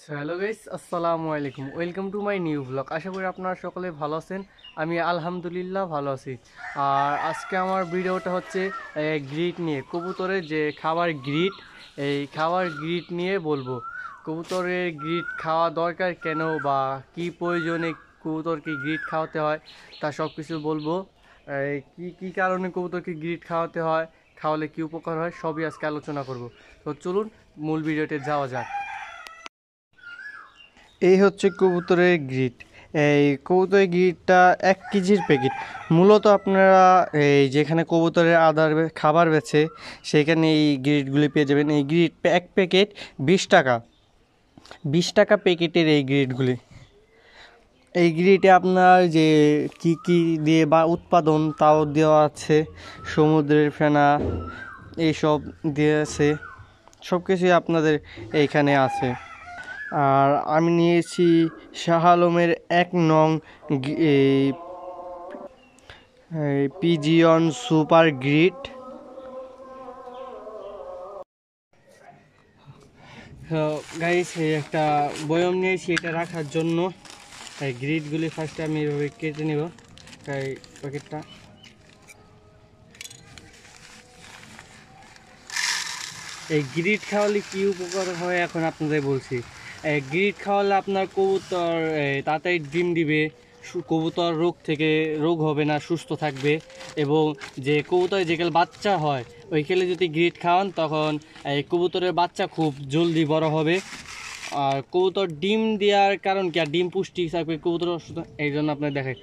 Hello guys, আসসালামু আলাইকুম। Welcome to my new blog. আশা করি আপনারা সকলে ভালো আছেন। আমি আলহামদুলিল্লাহ ভালো আছি। আর আজকে আমার ভিডিওটা হচ্ছে গ্রিট নিয়ে, কবুতরের যে খাবার গ্রিট, এই খাবার গ্রিট নিয়ে বলবো। কবুতরের গ্রিট খাওয়া দরকার কেন, বা কি প্রয়োজনে কবুতরকে গ্রিট খাওয়াতে হয়, তা সব কিছু বলবো। কি কি কারণে কবুতরকে গ্রিট খাওয়াতে হয়, খাওয়ালে কি উপকার হয়, সবই আজকে আলোচনা করব। তো চলুন মূল ভিডিওতে যাওয়া যাক। এই হচ্ছে কবুতরের গ্রিট। এই কবুতরের গ্রিটটা 1 কেজির প্যাকেট। মূলত আপনারা এই যেখানে কবুতরের খাবার বেছে সেখানে এই গ্রিটগুলি পেয়ে যাবেন। এই গ্রিট এক প্যাকেট 20 টাকা, 20 টাকা প্যাকেটের এই গ্রিটগুলি। এই গ্রিটে আপনার যে কি কি দিয়ে বা উৎপাদন তাও দেওয়া আছে, সমুদ্রের ফেনা এইসব দিয়ে আছে, সব কিছুই আপনাদের এইখানে আছে। আর আমি নিয়েছি শাহ আলমের 1 নং পিজিয়ন সুপার গ্রিট। গাইস, এই একটা বয়ম নিয়েছি এটা রাখার জন্য। এই গ্রিটগুলি ফার্স্টে আমি এভাবে কেটে নেব। তাই প্যাকেটটা এই গ্রিট খাওয়ালে কি উপকার হয় এখন আপনাদের বলছি। গ্রিট খাওয়ালে আপনার কবুতর তাড়াতাড়ি ডিম দিবে, কবুতর রোগ হবে না, সুস্থ থাকবে। এবং যে কবুতরের যেগুলো বাচ্চা হয় ওইখানে যদি গ্রিট খাওয়ান তখন এই কবুতরের বাচ্চা খুব জলদি বড় হবে। আর কবুতর ডিম দেওয়ার কারণ কি, আর ডিম পুষ্টি থাকবে, কবুতর অসুস্থ, এই জন্য আপনার দেখে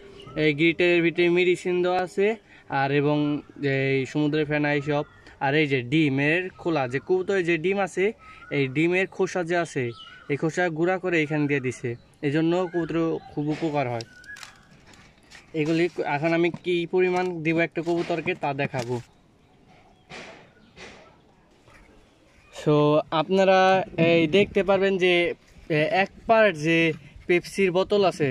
এই গ্রিটের ভিতরে মেডিসিন দেওয়া আছে। আর এবং এই সমুদ্রের ফেনা এইসব। আর এই যে ডিমের খোলা, যে কবুতরের যে ডিম আছে এই ডিমের খোসা যে আছে এই খোসা গুঁড়া করে এখানে দিয়ে দিছে, এই জন্য কবুতর খুব উপকার হয়। এগুলি এখন আমি কি পরিমাণ দিব একটা কবুতরকে তা দেখাবো। সো আপনারা এই দেখতে পারবেন যে এক পার্ট যে পেপসির বোতল আছে,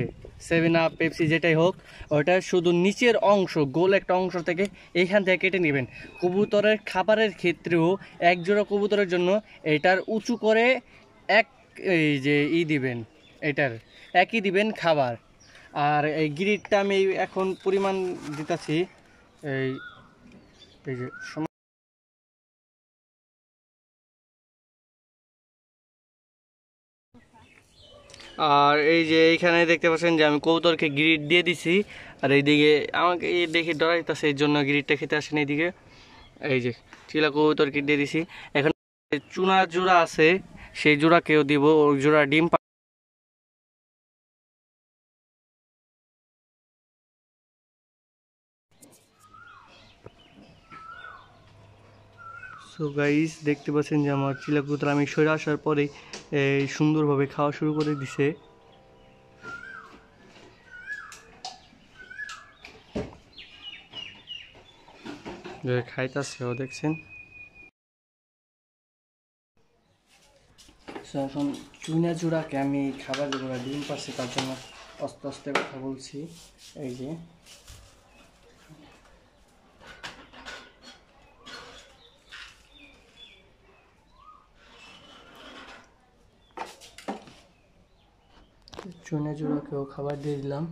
7 আপ পেপসি যেটাই হোক, ওটা শুধু নিচের অংশ, গোল একটা অংশ থেকে এইখান থেকে কেটে নেবেন। কবুতরের খাবারের ক্ষেত্রেও এক জোড়া কবুতরের জন্য এটার উঁচু করে এক এই যে দিবেন, এটার একই দিবেন খাবার। আর এই গ্রিটটা আমি এখন পরিমাণ দিতেছি। এই এই যে আর এই যে এইখানে দেখতে পাচ্ছেন যে আমি কবুতরকে গ্রিট দিয়ে দিছি। আর এইদিকে আমাকে দেখে ডরাইতেছে, এই জন্য গ্রিটটা খেতে আসেন। এইদিকে এই যে চিলা কবুতরকে দিয়ে দিছি। এখন চুনা জোড়া আছে, সেই জোড়াকেও দিব, ওই জোড়া ডিম। সো গাইস, দেখতে পাচ্ছেন যে আমার চিলা কবুতর আমি সরে আসার পরে সুন্দরভাবে খাওয়া শুরু করে দিছে। খাইতেছে, ও দেখছেন। এখন চুনা জোড়াকে আমি খাবার দেবো না, ডিম পাচ্ছি, তার জন্য আস্তে আস্তে কথা বলছি। এই যে চুনা জোড়াকেও খাবার দিয়ে দিলাম।